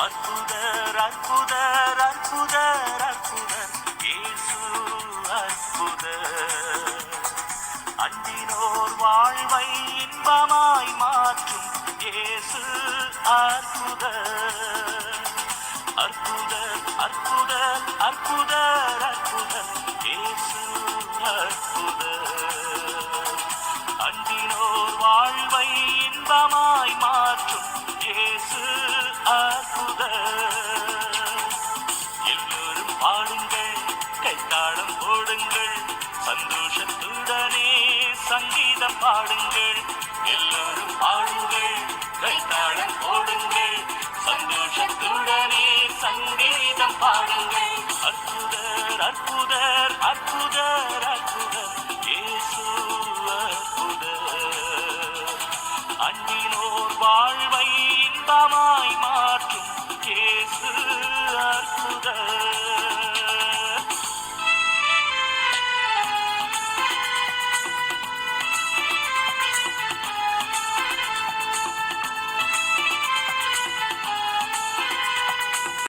அற்புதர் அற்புதர் அற்புதர் அற்புதர் இயேசு அற்புதர். அன்பினோர் வாழ்வை இன்பமாய் மாற்றும் இயேசு அற்புதர். அற்புதர் அற்புதர் அற்புதர் அற்புதர் இயேசு அற்புதர். அன்பினோர் வாழ்வை இன்பமாய் மாற்றும் இயேசு அற்புதர். எல்லோரும் பாடுங்கள், கைத்தாளம் போடுங்கள், சந்தோஷத்துடனே சங்கீதம் பாடுங்கள். எல்லோரும் பாடுங்கள், கைத்தாளம் போடுங்கள், சந்தோஷத்துடனே சங்கீதம் பாடுங்கள். அற்புதர் அற்புதர் அற்புதர்